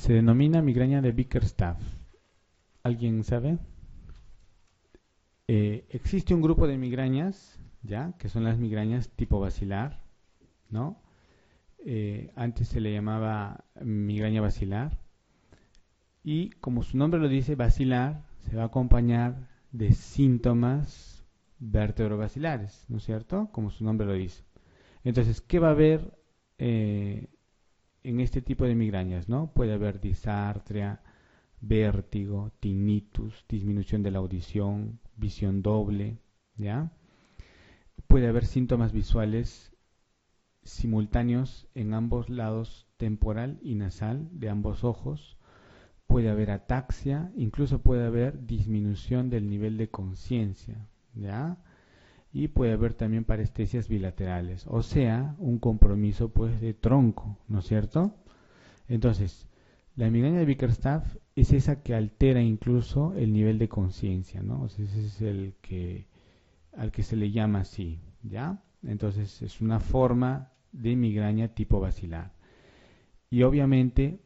Se denomina migraña de Bickerstaff. ¿Alguien sabe? Existe un grupo de migrañas, ¿ya? Que son las migrañas tipo basilar, ¿no? Antes se le llamaba migraña basilar. Y como su nombre lo dice, basilar, se va a acompañar de síntomas vertebrovasculares, ¿no es cierto? Como su nombre lo dice. Entonces, ¿qué va a haber en este tipo de migrañas, ¿no? Puede haber disartria, vértigo, tinnitus, disminución de la audición, visión doble, ¿ya? Puede haber síntomas visuales simultáneos en ambos lados temporal y nasal de ambos ojos. Puede haber ataxia, incluso puede haber disminución del nivel de conciencia, ¿ya? Y puede haber también parestesias bilaterales, o sea, un compromiso pues de tronco, ¿no es cierto? Entonces, la migraña de Bickerstaff es esa que altera incluso el nivel de conciencia, ¿no? O sea, ese es el que al que se le llama así, ¿ya? Entonces, es una forma de migraña tipo basilar. Y obviamente,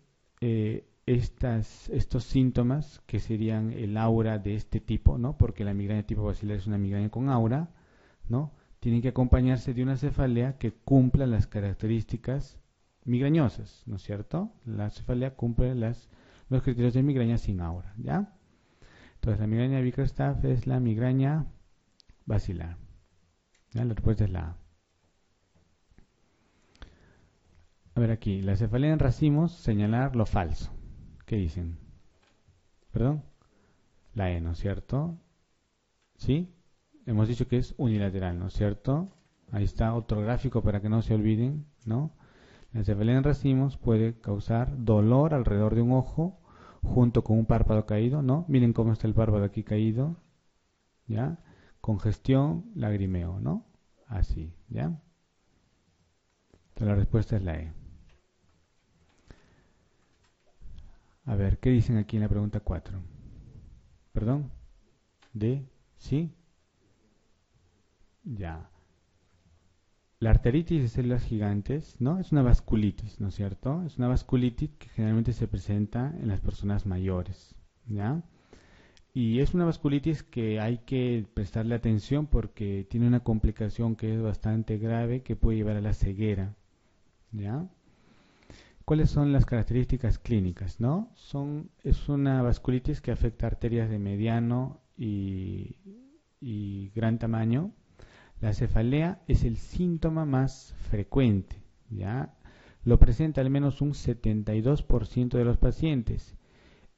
estos síntomas que serían el aura de este tipo, ¿no? Porque la migraña tipo basilar es una migraña con aura, ¿no? Tienen que acompañarse de una cefalea que cumpla las características migrañosas, ¿no es cierto? La cefalea cumple los criterios de migraña sin aura, ¿ya? Entonces, la migraña de Bickerstaff es la migraña basilar, ¿ya? La respuesta es la A. A ver aquí, la cefalea en racimos, señalar lo falso. ¿Qué dicen? ¿Perdón? La E, ¿no es cierto? ¿Sí? Hemos dicho que es unilateral, ¿no es cierto? Ahí está otro gráfico para que no se olviden, ¿no? La cefalea en racimos puede causar dolor alrededor de un ojo junto con un párpado caído, ¿no? Miren cómo está el párpado aquí caído, ¿ya? Congestión, lagrimeo, ¿no? Así, ¿ya? Entonces la respuesta es la E. A ver, ¿qué dicen aquí en la pregunta 4? ¿Perdón? ¿D? ¿Sí? Ya. La arteritis de células gigantes, ¿no? Es una vasculitis, ¿no es cierto? Es una vasculitis que generalmente se presenta en las personas mayores, ¿ya? Y es una vasculitis que hay que prestarle atención porque tiene una complicación que es bastante grave que puede llevar a la ceguera, ¿ya? ¿Cuáles son las características clínicas, no? Es una vasculitis que afecta arterias de mediano y gran tamaño. La cefalea es el síntoma más frecuente, ¿ya? Lo presenta al menos un 72% de los pacientes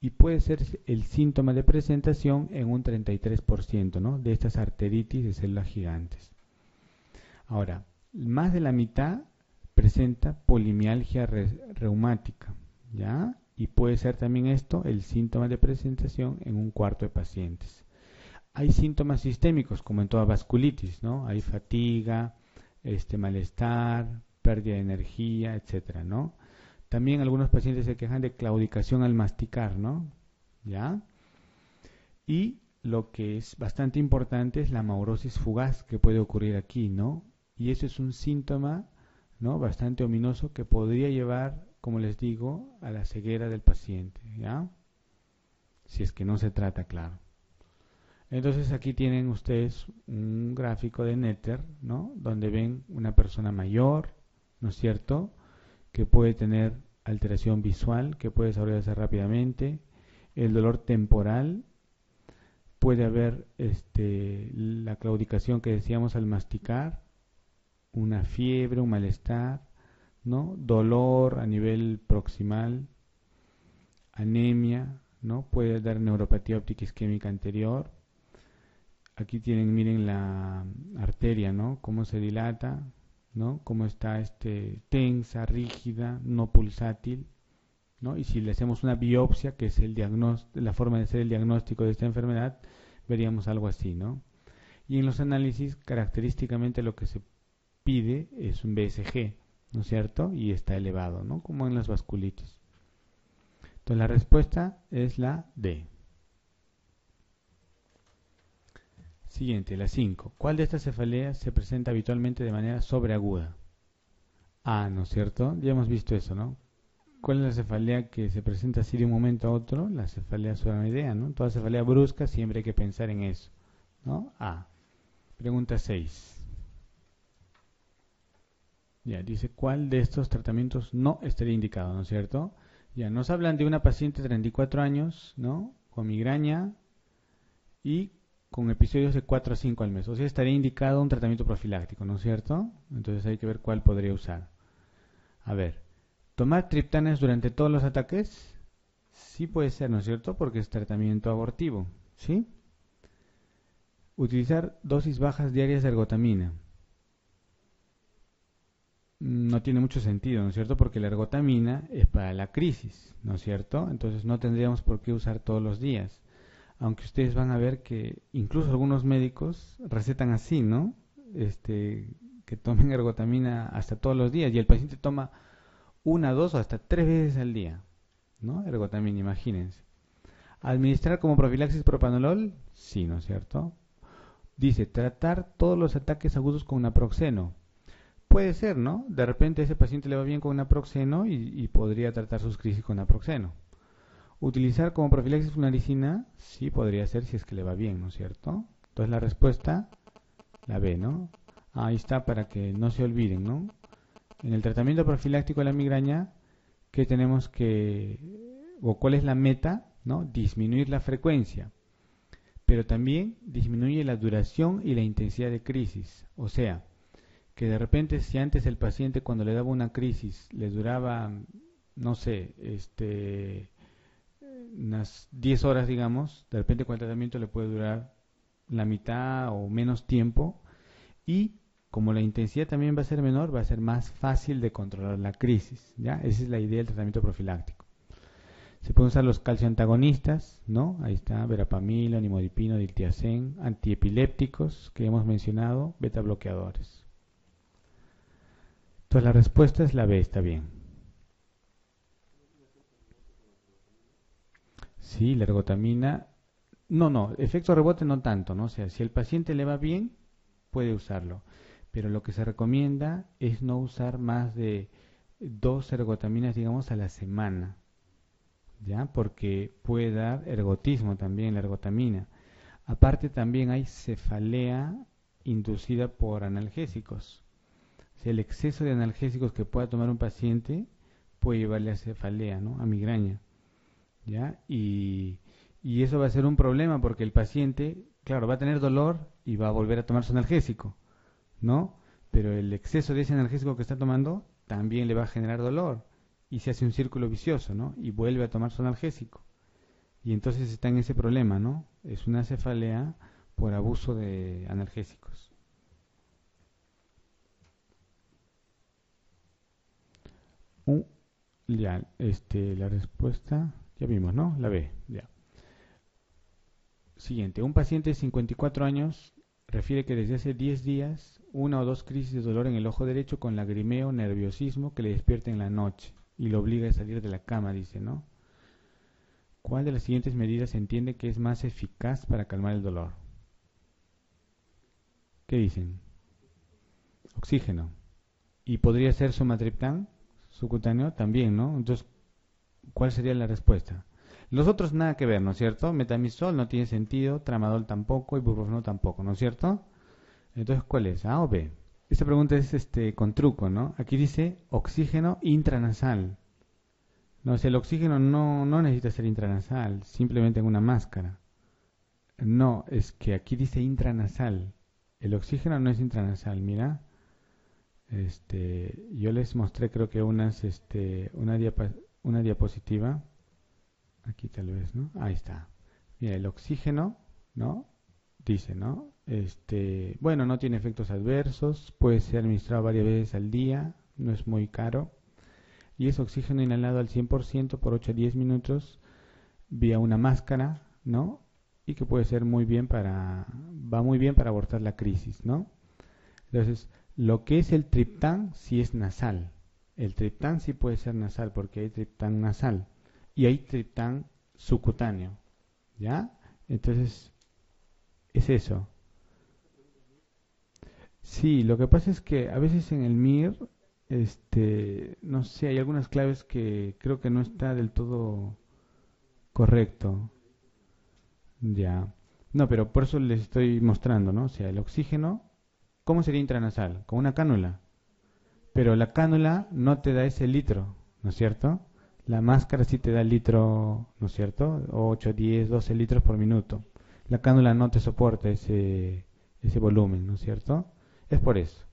y puede ser el síntoma de presentación en un 33%, ¿no? De estas arteritis de células gigantes. Ahora, más de la mitad presenta polimialgia reumática, ¿ya? Y puede ser también esto el síntoma de presentación en un cuarto de pacientes. Hay síntomas sistémicos, como en toda vasculitis, ¿no? Hay fatiga, malestar, pérdida de energía, etcétera, ¿no? También algunos pacientes se quejan de claudicación al masticar, ¿no? ¿Ya? Y lo que es bastante importante es la maurosis fugaz que puede ocurrir aquí, ¿no? Y eso es un síntoma, ¿no? Bastante ominoso que podría llevar, como les digo, a la ceguera del paciente, ¿ya? Si es que no se trata, claro. Entonces aquí tienen ustedes un gráfico de Netter, ¿no? Donde ven una persona mayor, ¿no es cierto? Que puede tener alteración visual, que puede desarrollarse rápidamente, el dolor temporal, puede haber la claudicación que decíamos al masticar, una fiebre, un malestar, ¿no? Dolor a nivel proximal, anemia, ¿no? Puede dar neuropatía óptica isquémica anterior. Aquí tienen, miren la arteria, ¿no? Cómo se dilata, ¿no? Cómo está tensa, rígida, no pulsátil, ¿no? Y si le hacemos una biopsia, que es la forma de hacer el diagnóstico de esta enfermedad, veríamos algo así, ¿no? Y en los análisis, característicamente lo que se pide es un BSG, ¿no es cierto? Y está elevado, ¿no? Como en las vasculitis. Entonces la respuesta es la D. Siguiente, la 5. ¿Cuál de estas cefaleas se presenta habitualmente de manera sobreaguda? A, ¿no es cierto? Ya hemos visto eso, ¿no? ¿Cuál es la cefalea que se presenta así de un momento a otro? La cefalea suramidea, ¿no? Toda cefalea brusca siempre hay que pensar en eso, ¿no? Pregunta 6. Ya, dice, ¿cuál de estos tratamientos no estaría indicado, ¿no es cierto? Ya, nos hablan de una paciente de 34 años, ¿no? Con migraña y con episodios de 4 a 5 al mes. O sea, estaría indicado un tratamiento profiláctico, ¿no es cierto? Entonces hay que ver cuál podría usar. A ver, ¿tomar triptanes durante todos los ataques? Sí puede ser, ¿no es cierto? Porque es tratamiento abortivo, ¿sí? Utilizar dosis bajas diarias de ergotamina. No tiene mucho sentido, ¿no es cierto? Porque la ergotamina es para la crisis, ¿no es cierto? Entonces no tendríamos por qué usar todos los días. Aunque ustedes van a ver que incluso algunos médicos recetan así, ¿no? Que tomen ergotamina hasta todos los días y el paciente toma una, dos o hasta 3 veces al día, ¿no? Ergotamina, imagínense. ¿Administrar como profilaxis propanolol? Sí, ¿no es cierto? Dice, tratar todos los ataques agudos con naproxeno. Puede ser, ¿no? De repente a ese paciente le va bien con naproxeno y podría tratar sus crisis con naproxeno. Utilizar como profilaxis flunarizina, sí podría ser si es que le va bien, ¿no es cierto? Entonces la respuesta, la B, ¿no? Ahí está para que no se olviden, ¿no? En el tratamiento profiláctico de la migraña, ¿qué tenemos que, o cuál es la meta? ¿No? Disminuir la frecuencia, pero también disminuye la duración y la intensidad de crisis. O sea, que de repente si antes el paciente cuando le daba una crisis le duraba, no sé, unas 10 horas, digamos, de repente con el tratamiento le puede durar la mitad o menos tiempo y como la intensidad también va a ser menor, va a ser más fácil de controlar la crisis, ¿ya? Esa es la idea del tratamiento profiláctico. Se pueden usar los calcioantagonistas, ¿no? Ahí está, verapamilo, nimodipino, diltiazem, antiepilépticos que hemos mencionado, beta bloqueadores. Entonces la respuesta es la B, está bien. Sí, la ergotamina. No, efecto rebote no tanto, ¿no? O sea, si el paciente le va bien, puede usarlo. Pero lo que se recomienda es no usar más de 2 ergotaminas, digamos, a la semana, ¿ya? Porque puede dar ergotismo también la ergotamina. Aparte también hay cefalea inducida por analgésicos. O sea, el exceso de analgésicos que pueda tomar un paciente puede llevarle a cefalea, ¿no? A migraña. ¿Ya? Y eso va a ser un problema porque el paciente, claro, va a tener dolor y va a volver a tomar su analgésico, ¿no? Pero el exceso de ese analgésico que está tomando también le va a generar dolor y se hace un círculo vicioso, ¿no? Y vuelve a tomar su analgésico. Y entonces está en ese problema, ¿no? Es una cefalea por abuso de analgésicos. Un, ya, la respuesta, ya vimos, ¿no? La B, ya. Siguiente, un paciente de 54 años refiere que desde hace 10 días, una o dos crisis de dolor en el ojo derecho con lagrimeo, nerviosismo que le despierta en la noche y lo obliga a salir de la cama, dice, ¿no? ¿Cuál de las siguientes medidas se entiende que es más eficaz para calmar el dolor? ¿Qué dicen? Oxígeno. ¿Y podría ser sumatriptán subcutáneo? También, ¿no? Entonces, ¿cuál sería la respuesta? Los otros nada que ver, ¿no es cierto? Metamizol no tiene sentido, tramadol tampoco, ibuprofeno tampoco, ¿no es cierto? Entonces, ¿cuál es? ¿A o B? Esta pregunta es con truco, ¿no? Aquí dice oxígeno intranasal. No, o sea, el oxígeno no necesita ser intranasal, simplemente en una máscara. No, es que aquí dice intranasal. El oxígeno no es intranasal, mira. Yo les mostré creo que una diapositiva. Aquí tal vez, ¿no? Ahí está. Mira, el oxígeno, ¿no? Dice, ¿no? Bueno, no tiene efectos adversos, puede ser administrado varias veces al día, no es muy caro. Y es oxígeno inhalado al 100% por 8 a 10 minutos vía una máscara, ¿no? Y que puede ser va muy bien para abortar la crisis, ¿no? Entonces, lo que es el triptán sí es nasal. El triptán sí puede ser nasal porque hay triptán nasal y hay triptán subcutáneo, ¿ya? Entonces, es eso. Sí, lo que pasa es que a veces en el MIR no sé, hay algunas claves que creo que no está del todo correcto. Ya. No, pero por eso les estoy mostrando, ¿no? O sea, el oxígeno, ¿cómo sería intranasal? Con una cánula. Pero la cánula no te da ese litro, ¿no es cierto? La máscara sí te da el litro, ¿no es cierto? 8, 10, 12 litros por minuto. La cánula no te soporta ese volumen, ¿no es cierto? Es por eso.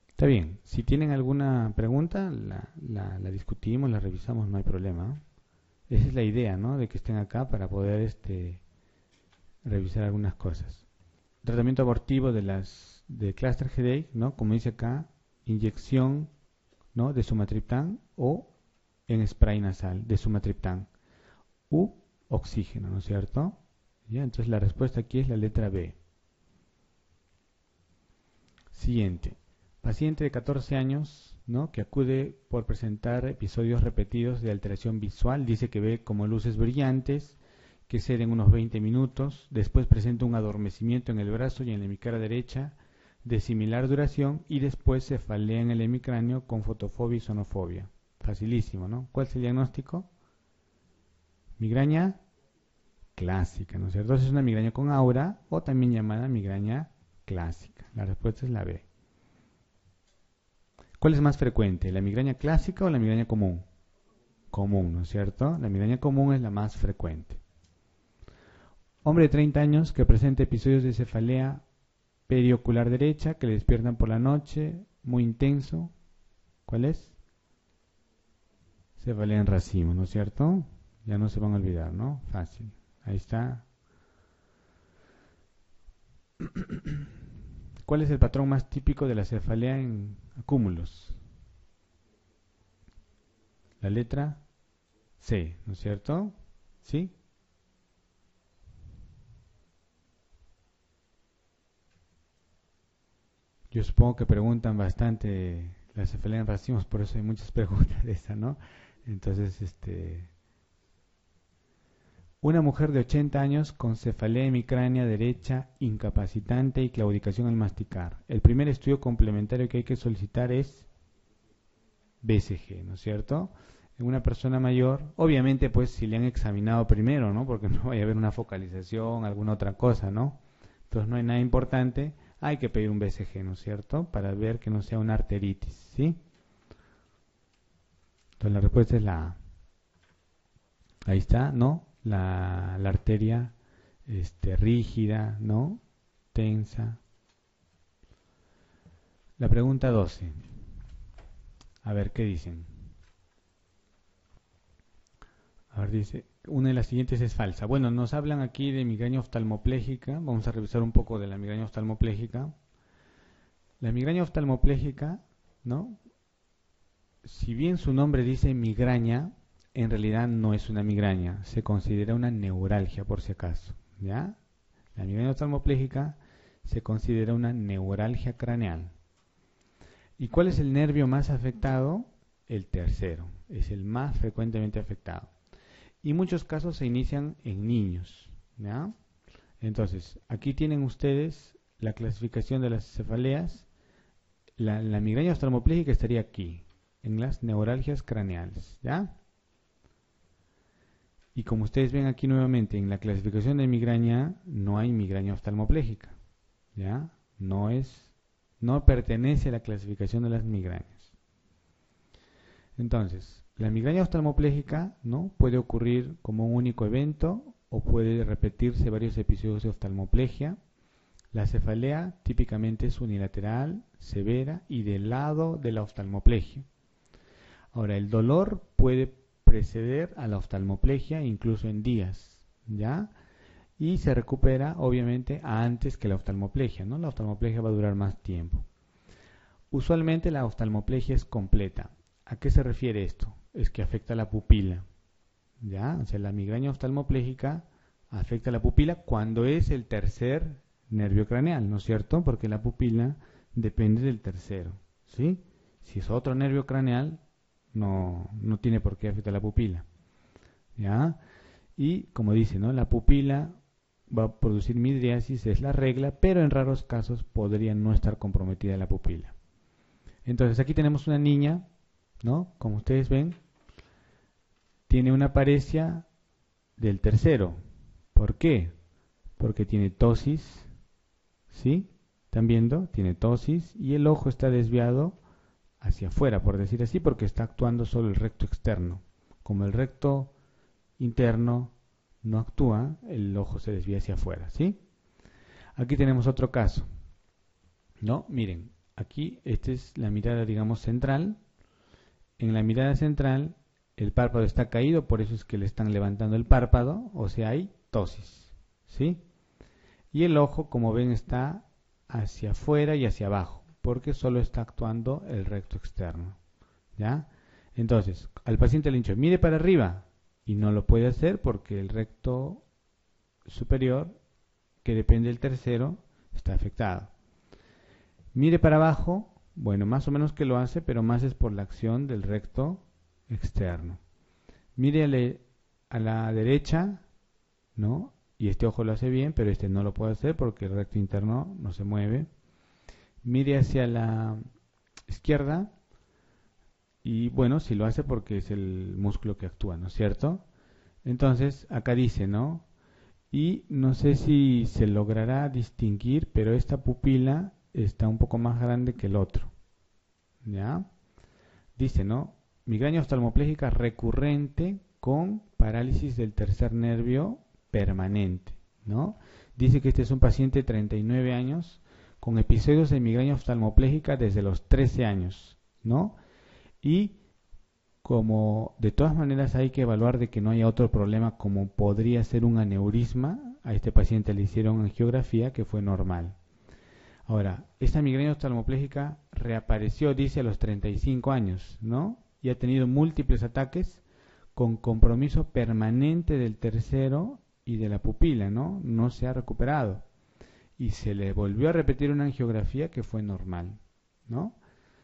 Está bien. Si tienen alguna pregunta, la discutimos, la revisamos, no hay problema. Esa es la idea, ¿no? De que estén acá para poder revisar algunas cosas. Tratamiento abortivo de cluster headache, ¿no? Como dice acá, inyección, ¿no? De sumatriptán o en spray nasal de sumatriptán u oxígeno, ¿no es cierto? ¿Ya? Entonces la respuesta aquí es la letra B. Siguiente. Paciente de 14 años, ¿no? Que acude por presentar episodios repetidos de alteración visual. Dice que ve como luces brillantes, que ceden unos 20 minutos. Después presenta un adormecimiento en el brazo y en la hemicara derecha de similar duración y después cefalea en el hemicráneo con fotofobia y sonofobia. Facilísimo, ¿no? ¿Cuál es el diagnóstico? Migraña clásica, ¿no es cierto? Entonces es una migraña con aura o también llamada migraña clásica. La respuesta es la B. ¿Cuál es más frecuente, la migraña clásica o la migraña común? Común, ¿no es cierto? La migraña común es la más frecuente. Hombre de 30 años que presenta episodios de cefalea periocular derecha que le despiertan por la noche, muy intenso. ¿Cuál es? Cefalea en racimo, ¿no es cierto? Ya no se van a olvidar, ¿no? Fácil. Ahí está. ¿Cuál es el patrón más típico de la cefalea en acúmulos? La letra C, ¿no es cierto? ¿Sí? Yo supongo que preguntan bastante la cefalea en racimos, por eso hay muchas preguntas de esa, ¿no? Entonces, una mujer de 80 años con cefalea hemicránea derecha incapacitante y claudicación al masticar. El primer estudio complementario que hay que solicitar es BCG, ¿no es cierto? En una persona mayor, obviamente pues si le han examinado primero, ¿no? Porque no vaya a haber una focalización, alguna otra cosa, ¿no? Entonces no hay nada importante, hay que pedir un BCG, ¿no es cierto? Para ver que no sea una arteritis, ¿sí? Entonces la respuesta es la A. Ahí está, ¿no? La arteria rígida, ¿no? Tensa. La pregunta 12. A ver, ¿qué dicen? A ver, dice, una de las siguientes es falsa. Bueno, nos hablan aquí de migraña oftalmoplégica. Vamos a revisar un poco de la migraña oftalmoplégica. La migraña oftalmoplégica, ¿no? Si bien su nombre dice migraña, en realidad no es una migraña. Se considera una neuralgia, por si acaso. ¿Ya? La migraña oftalmoplégica se considera una neuralgia craneal. ¿Y cuál es el nervio más afectado? El tercero. Es el más frecuentemente afectado. Y muchos casos se inician en niños. ¿Ya? Entonces, aquí tienen ustedes la clasificación de las cefaleas. La migraña oftalmoplégica estaría aquí, en las neuralgias craneales. ¿Ya? Y como ustedes ven aquí nuevamente, en la clasificación de migraña no hay migraña oftalmoplégica. ¿Ya? No pertenece a la clasificación de las migrañas. Entonces, la migraña oftalmoplégica, ¿no? Puede ocurrir como un único evento o puede repetirse varios episodios de oftalmoplegia. La cefalea típicamente es unilateral, severa y del lado de la oftalmoplegia. Ahora, el dolor puede preceder a la oftalmoplegia incluso en días, ¿ya? Y se recupera obviamente antes que la oftalmoplegia, ¿no? La oftalmoplegia va a durar más tiempo. Usualmente la oftalmoplegia es completa. ¿A qué se refiere esto? Es que afecta la pupila, ¿ya? O sea, la migraña oftalmoplégica afecta la pupila cuando es el tercer nervio craneal, ¿no es cierto? Porque la pupila depende del tercero, ¿sí? Si es otro nervio craneal, no tiene por qué afectar la pupila, ¿ya? Y como dice, ¿no? La pupila va a producir midriasis, es la regla, pero en raros casos podría no estar comprometida la pupila. Entonces aquí tenemos una niña, ¿no? Como ustedes ven, tiene una paresia del tercero. ¿Por qué? Porque tiene tosis, ¿sí? ¿Están viendo? Tiene tosis y el ojo está desviado hacia afuera, por decir así, porque está actuando solo el recto externo. Como el recto interno no actúa, el ojo se desvía hacia afuera, ¿sí? Aquí tenemos otro caso, ¿no? Miren, aquí esta es la mirada, digamos, central. En la mirada central el párpado está caído, por eso es que le están levantando el párpado, o sea, hay tosis, ¿sí? Y el ojo, como ven, está hacia afuera y hacia abajo, porque solo está actuando el recto externo, ¿ya? Entonces, al paciente le han dicho, mire para arriba, y no lo puede hacer porque el recto superior, que depende del tercero, está afectado. Mire para abajo, bueno, más o menos que lo hace, pero más es por la acción del recto externo. Mire a la derecha, ¿no? Y este ojo lo hace bien, pero este no lo puede hacer porque el recto interno no se mueve. Mire hacia la izquierda y bueno, si lo hace porque es el músculo que actúa, ¿no es cierto? Entonces, acá dice, ¿no? Y no sé si se logrará distinguir, pero esta pupila está un poco más grande que el otro, ¿ya? Dice, ¿no? Migraña oftalmopléjica recurrente con parálisis del tercer nervio permanente, ¿no? Dice que este es un paciente de 39 años con episodios de migraña oftalmopléjica desde los 13 años, ¿no? Y como de todas maneras hay que evaluar de que no haya otro problema como podría ser un aneurisma, a este paciente le hicieron angiografía que fue normal. Ahora, esta migraña oftalmopléjica reapareció, dice, a los 35 años, ¿no? Y ha tenido múltiples ataques con compromiso permanente del tercero y de la pupila, ¿no? No se ha recuperado. Y se le volvió a repetir una angiografía que fue normal, ¿no?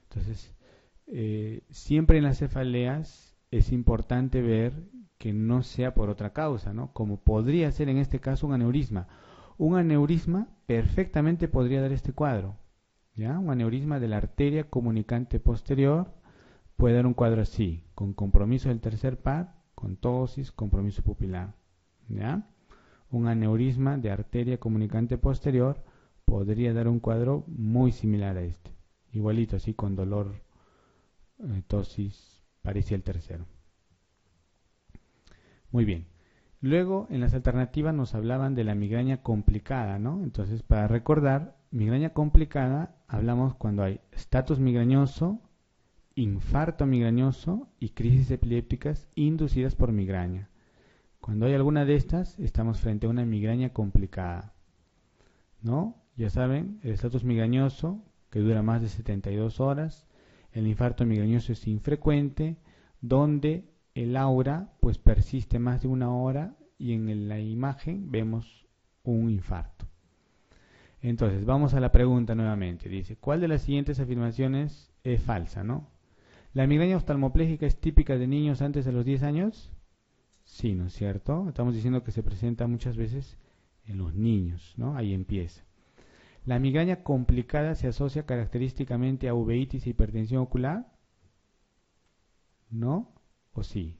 Entonces, siempre en las cefaleas es importante ver que no sea por otra causa, ¿no? Como podría ser en este caso un aneurisma. Un aneurisma perfectamente podría dar este cuadro, ¿ya? Un aneurisma de la arteria comunicante posterior puede dar un cuadro así, con compromiso del tercer par, con tosis, compromiso pupilar, ¿ya? Un aneurisma de arteria comunicante posterior podría dar un cuadro muy similar a este, igualito, así con dolor, tosis, parecía el tercero. Muy bien. Luego, en las alternativas nos hablaban de la migraña complicada, ¿no? Entonces, para recordar, migraña complicada, hablamos cuando hay estatus migrañoso, infarto migrañoso y crisis epilépticas inducidas por migraña. Cuando hay alguna de estas, estamos frente a una migraña complicada, ¿no? Ya saben, el estatus migrañoso, que dura más de 72 horas, el infarto migrañoso es infrecuente, donde el aura pues persiste más de una hora y en la imagen vemos un infarto. Entonces, vamos a la pregunta nuevamente. Dice, ¿cuál de las siguientes afirmaciones es falsa, no? ¿La migraña oftalmopléjica es típica de niños antes de los 10 años? Sí, ¿no es cierto? Estamos diciendo que se presenta muchas veces en los niños, ¿no? Ahí empieza. ¿La migraña complicada se asocia característicamente a uveitis e hipertensión ocular? ¿No? ¿O sí?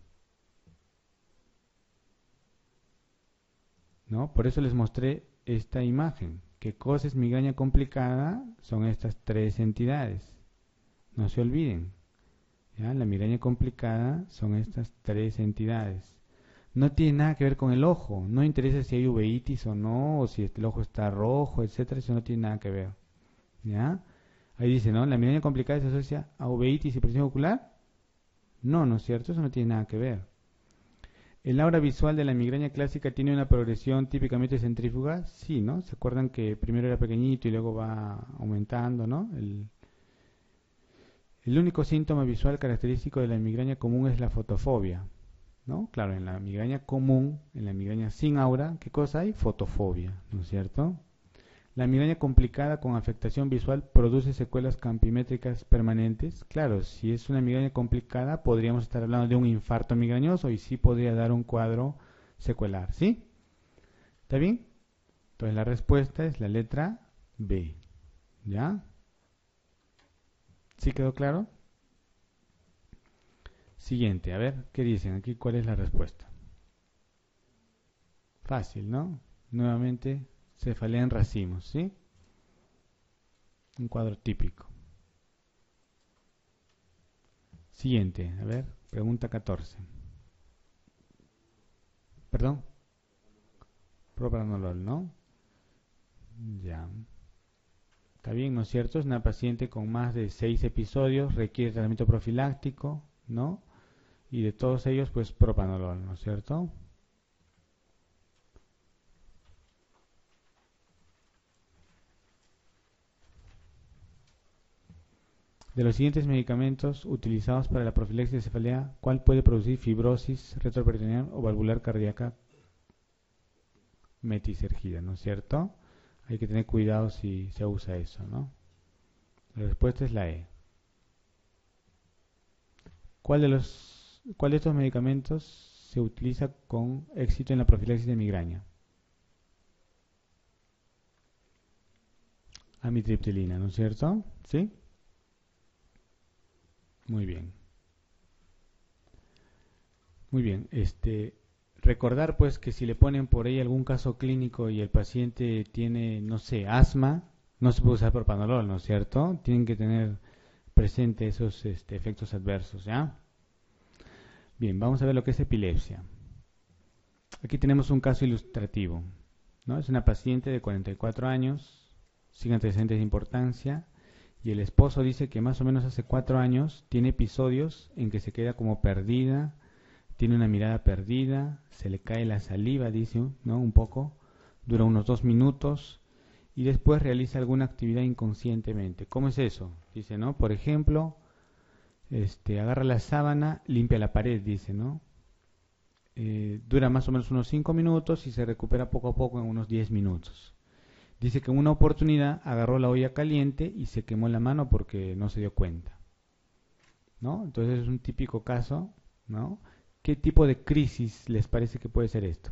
¿No? Por eso les mostré esta imagen. ¿Qué cosa es migraña complicada? Son estas tres entidades. No se olviden. ¿Ya? La migraña complicada son estas tres entidades. No tiene nada que ver con el ojo. No interesa si hay uveitis o no, o si el ojo está rojo, etcétera. Eso no tiene nada que ver. ¿Ya? Ahí dice, ¿no? ¿La migraña complicada se asocia a uveitis y hipertensión ocular? No, ¿no es cierto? Eso no tiene nada que ver. ¿El aura visual de la migraña clásica tiene una progresión típicamente centrífuga? Sí, ¿no? ¿Se acuerdan que primero era pequeñito y luego va aumentando, ¿no? El único síntoma visual característico de la migraña común es la fotofobia, ¿no? Claro, en la migraña común, en la migraña sin aura, ¿qué cosa hay? Fotofobia, ¿no es cierto? La migraña complicada con afectación visual produce secuelas campimétricas permanentes. Claro, si es una migraña complicada, podríamos estar hablando de un infarto migrañoso y sí podría dar un cuadro secuelar, ¿sí? ¿Está bien? Entonces la respuesta es la letra B. ¿Ya? ¿Sí quedó claro? Siguiente, a ver, ¿qué dicen aquí? ¿Cuál es la respuesta? Fácil, ¿no? Nuevamente, cefalea en racimos, ¿sí? Un cuadro típico. Siguiente, a ver, pregunta 14. ¿Perdón? Propranolol, ¿no? Ya. Está bien, ¿no es cierto? Es una paciente con más de 6 episodios, requiere tratamiento profiláctico, ¿no? Y de todos ellos, pues propranolol, ¿no es cierto? De los siguientes medicamentos utilizados para la profilaxis de cefalea, ¿cuál puede producir fibrosis retroperitoneal o valvular cardíaca? Metisergida, ¿no es cierto? Hay que tener cuidado si se usa eso, ¿no? La respuesta es la E. ¿Cuál de estos medicamentos se utiliza con éxito en la profilaxis de migraña? Amitriptilina, ¿no es cierto? ¿Sí? Muy bien. Muy bien. Recordar pues que si le ponen por ahí algún caso clínico y el paciente tiene, no sé, asma, no se puede usar propranolol, ¿no es cierto? Tienen que tener presente esos efectos adversos, ¿ya? Bien, vamos a ver lo que es epilepsia. Aquí tenemos un caso ilustrativo, ¿no? Es una paciente de 44 años, sin antecedentes de importancia, y el esposo dice que más o menos hace 4 años tiene episodios en que se queda como perdida, tiene una mirada perdida, se le cae la saliva, dice, ¿no? Un poco, dura unos 2 minutos y después realiza alguna actividad inconscientemente. ¿Cómo es eso? Dice, ¿no? Por ejemplo, agarra la sábana, limpia la pared, dice, ¿no? Dura más o menos unos 5 minutos y se recupera poco a poco en unos 10 minutos. Dice que en una oportunidad agarró la olla caliente y se quemó la mano porque no se dio cuenta, ¿no? Entonces es un típico caso, ¿no? ¿Qué tipo de crisis les parece que puede ser esto?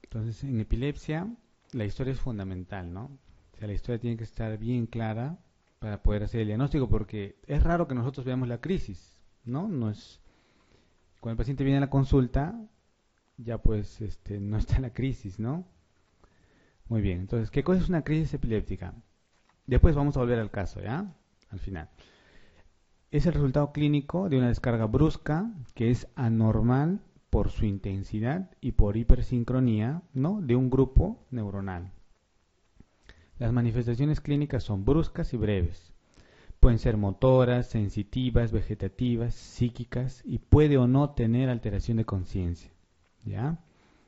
Entonces, en epilepsia, la historia es fundamental, ¿no? O sea, la historia tiene que estar bien clara para poder hacer el diagnóstico, porque es raro que nosotros veamos la crisis, ¿no? No es cuando el paciente viene a la consulta, ya pues no está la crisis, ¿no? Muy bien, entonces, ¿qué cosa es una crisis epiléptica? Después vamos a volver al caso, ¿ya? Al final. Es el resultado clínico de una descarga brusca que es anormal por su intensidad y por hipersincronía, ¿no? De un grupo neuronal. Las manifestaciones clínicas son bruscas y breves. Pueden ser motoras, sensitivas, vegetativas, psíquicas y puede o no tener alteración de conciencia, ¿ya?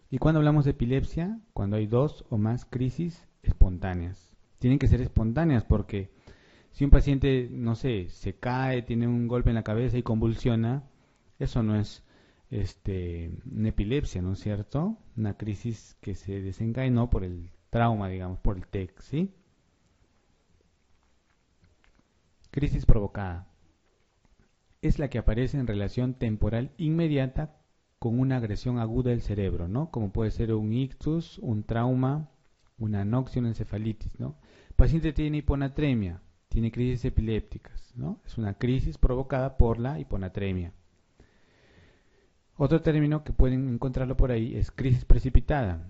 Y cuando hablamos de epilepsia, cuando hay 2 o más crisis espontáneas. Tienen que ser espontáneas porque si un paciente, no sé, se cae, tiene un golpe en la cabeza y convulsiona, eso no es una epilepsia, ¿no es cierto? Una crisis que se desencadenó por el trauma, digamos, por el TEC, ¿sí? Crisis provocada. Es la que aparece en relación temporal inmediata con una agresión aguda del cerebro, ¿no? Como puede ser un ictus, un trauma, una anoxia, una encefalitis, ¿no? El paciente tiene hiponatremia, tiene crisis epilépticas, ¿no? Es una crisis provocada por la hiponatremia. Otro término que pueden encontrarlo por ahí es crisis precipitada.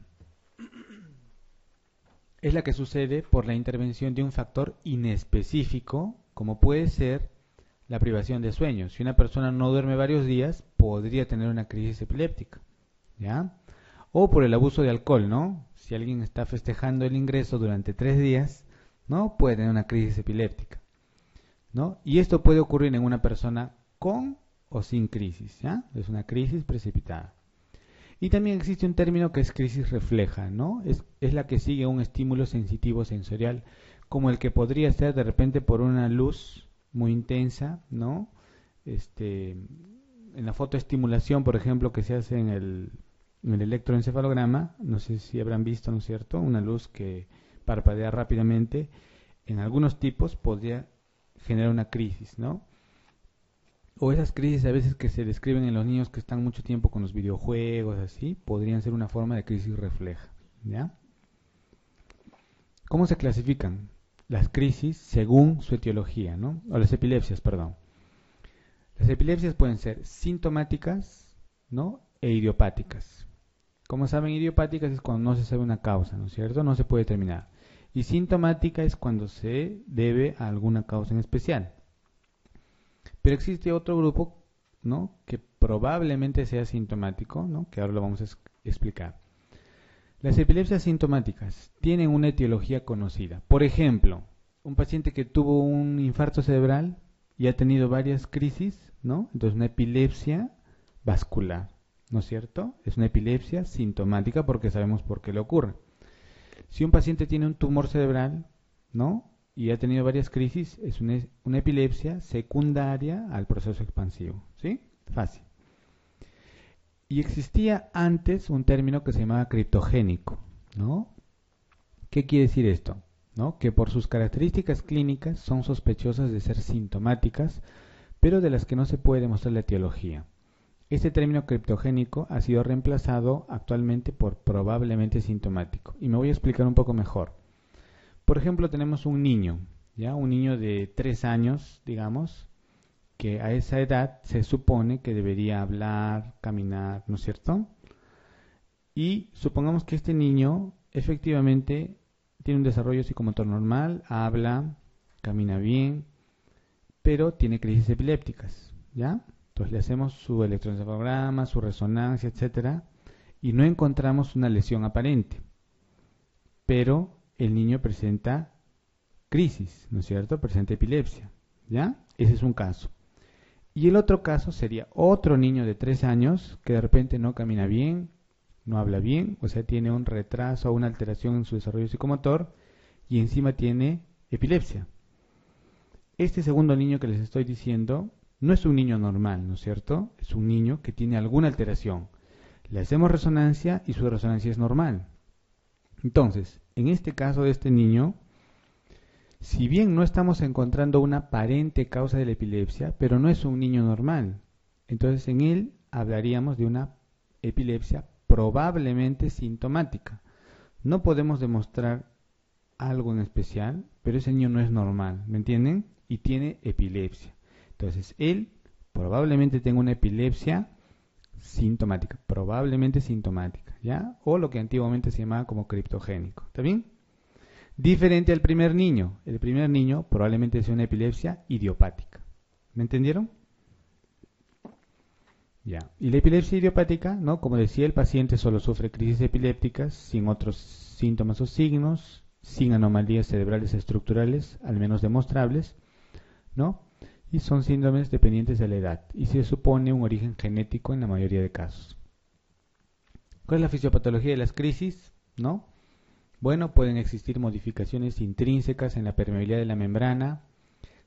Es la que sucede por la intervención de un factor inespecífico, como puede ser la privación de sueño. Si una persona no duerme varios días, podría tener una crisis epiléptica, ¿ya? O por el abuso de alcohol, ¿no? Si alguien está festejando el ingreso durante 3 días, ¿no? Puede tener una crisis epiléptica, ¿no? Y esto puede ocurrir en una persona con o sin crisis, ¿ya? Es una crisis precipitada. Y también existe un término que es crisis refleja, ¿no? Es la que sigue un estímulo sensitivo sensorial, como el que podría ser de repente por una luz muy intensa, ¿no? En la fotoestimulación, por ejemplo, que se hace en el electroencefalograma, no sé si habrán visto, ¿no es cierto? Una luz que parpadea rápidamente, en algunos tipos podría generar una crisis, ¿no? O esas crisis a veces que se describen en los niños que están mucho tiempo con los videojuegos, así, podrían ser una forma de crisis refleja, ¿ya? ¿Cómo se clasifican las crisis según su etiología, ¿no? O las epilepsias, perdón. Las epilepsias pueden ser sintomáticas, ¿no? E idiopáticas. Como saben, idiopáticas es cuando no se sabe una causa, ¿no es cierto? No se puede determinar. Y sintomática es cuando se debe a alguna causa en especial. Pero existe otro grupo, ¿no? Que probablemente sea sintomático, ¿no? Que ahora lo vamos a explicar. Las epilepsias sintomáticas tienen una etiología conocida. Por ejemplo, un paciente que tuvo un infarto cerebral y ha tenido varias crisis, ¿no? Entonces una epilepsia vascular, ¿no es cierto? Es una epilepsia sintomática porque sabemos por qué le ocurre. Si un paciente tiene un tumor cerebral, ¿no? Y ha tenido varias crisis, es una epilepsia secundaria al proceso expansivo, ¿sí? Fácil. Y existía antes un término que se llamaba criptogénico, ¿no? ¿Qué quiere decir esto? ¿No? Que por sus características clínicas son sospechosas de ser sintomáticas, pero de las que no se puede demostrar la etiología. Este término criptogénico ha sido reemplazado actualmente por probablemente sintomático. Y me voy a explicar un poco mejor. Por ejemplo, tenemos un niño, ¿ya? Un niño de 3 años, digamos, que a esa edad se supone que debería hablar, caminar, ¿no es cierto? Y supongamos que este niño efectivamente tiene un desarrollo psicomotor normal, habla, camina bien, pero tiene crisis epilépticas, ¿ya? Entonces le hacemos su electroencefalograma, su resonancia, etcétera, y no encontramos una lesión aparente. Pero el niño presenta crisis, ¿no es cierto? Presenta epilepsia, ¿ya? Ese es un caso. Y el otro caso sería otro niño de 3 años que de repente no camina bien, no habla bien, o sea, tiene un retraso o una alteración en su desarrollo psicomotor y encima tiene epilepsia. Este segundo niño que les estoy diciendo no es un niño normal, ¿no es cierto? Es un niño que tiene alguna alteración. Le hacemos resonancia y su resonancia es normal. Entonces, en este caso de este niño, si bien no estamos encontrando una aparente causa de la epilepsia, pero no es un niño normal. Entonces, en él hablaríamos de una epilepsia probablemente sintomática. No podemos demostrar algo en especial, pero ese niño no es normal, ¿me entienden? Y tiene epilepsia. Entonces, él probablemente tenga una epilepsia sintomática, probablemente sintomática, ¿ya? O lo que antiguamente se llamaba como criptogénico, ¿está bien? Diferente al primer niño. El primer niño probablemente sea una epilepsia idiopática. ¿Me entendieron? Ya. Y la epilepsia idiopática, ¿no? Como decía, el paciente solo sufre crisis epilépticas sin otros síntomas o signos, sin anomalías cerebrales estructurales, al menos demostrables, ¿no? Y son síndromes dependientes de la edad y se supone un origen genético en la mayoría de casos. ¿Cuál es la fisiopatología de las crisis? ¿No? Bueno, pueden existir modificaciones intrínsecas en la permeabilidad de la membrana,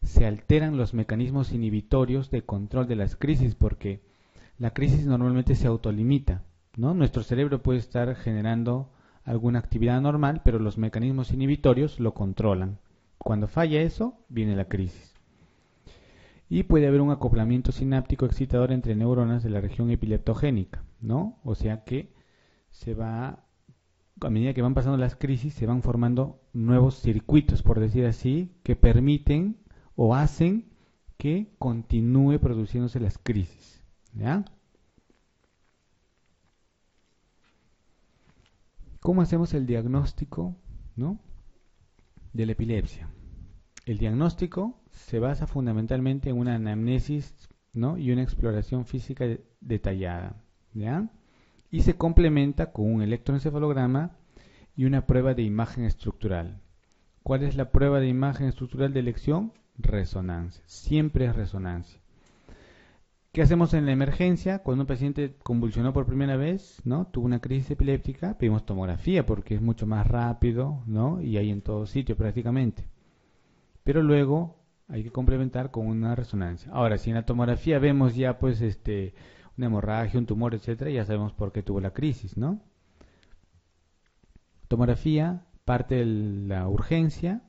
se alteran los mecanismos inhibitorios de control de las crisis porque la crisis normalmente se autolimita, ¿no? Nuestro cerebro puede estar generando alguna actividad normal, pero los mecanismos inhibitorios lo controlan. Cuando falla eso, viene la crisis. Y puede haber un acoplamiento sináptico excitador entre neuronas de la región epileptogénica, ¿no? O sea que a medida que van pasando las crisis, se van formando nuevos circuitos, por decir así, que permiten o hacen que continúe produciéndose las crisis, ¿ya? ¿Cómo hacemos el diagnóstico, ¿no? de la epilepsia? El diagnóstico se basa fundamentalmente en una anamnesis, ¿no? y una exploración física detallada, ¿ya? Y se complementa con un electroencefalograma y una prueba de imagen estructural. ¿Cuál es la prueba de imagen estructural de elección? Resonancia. Siempre es resonancia. ¿Qué hacemos en la emergencia? Cuando un paciente convulsionó por primera vez, ¿no? Tuvo una crisis epiléptica, pedimos tomografía porque es mucho más rápido, ¿no? Y hay en todo sitio prácticamente. Pero luego hay que complementar con una resonancia. Ahora, si en la tomografía vemos ya pues una hemorragia, un tumor, etcétera, ya sabemos por qué tuvo la crisis, ¿no? Tomografía, parte de la urgencia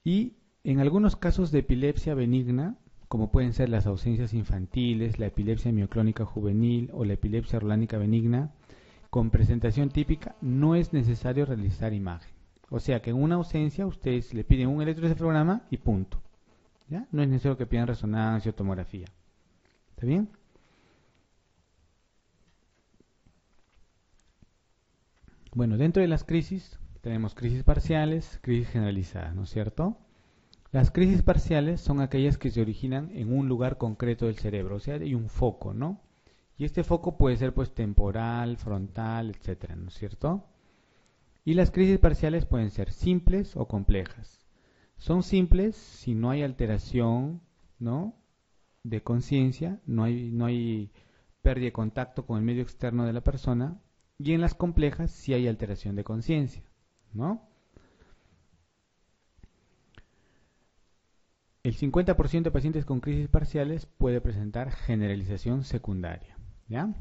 y en algunos casos de epilepsia benigna, como pueden ser las ausencias infantiles, la epilepsia mioclónica juvenil o la epilepsia orlánica benigna, con presentación típica, no es necesario realizar imagen. O sea que en una ausencia ustedes le piden un electroencefalograma y punto. ¿Ya? No es necesario que pidan resonancia o tomografía. ¿Está bien? Bueno, dentro de las crisis tenemos crisis parciales, crisis generalizadas, ¿no es cierto? Las crisis parciales son aquellas que se originan en un lugar concreto del cerebro, o sea, hay un foco, ¿no? Y este foco puede ser pues temporal, frontal, etcétera, ¿no es cierto? Y las crisis parciales pueden ser simples o complejas. Son simples si no hay alteración, ¿no?, de conciencia, no hay pérdida de contacto con el medio externo de la persona, y en las complejas sí hay alteración de conciencia, ¿no? El 50% de pacientes con crisis parciales puede presentar generalización secundaria, ¿ya?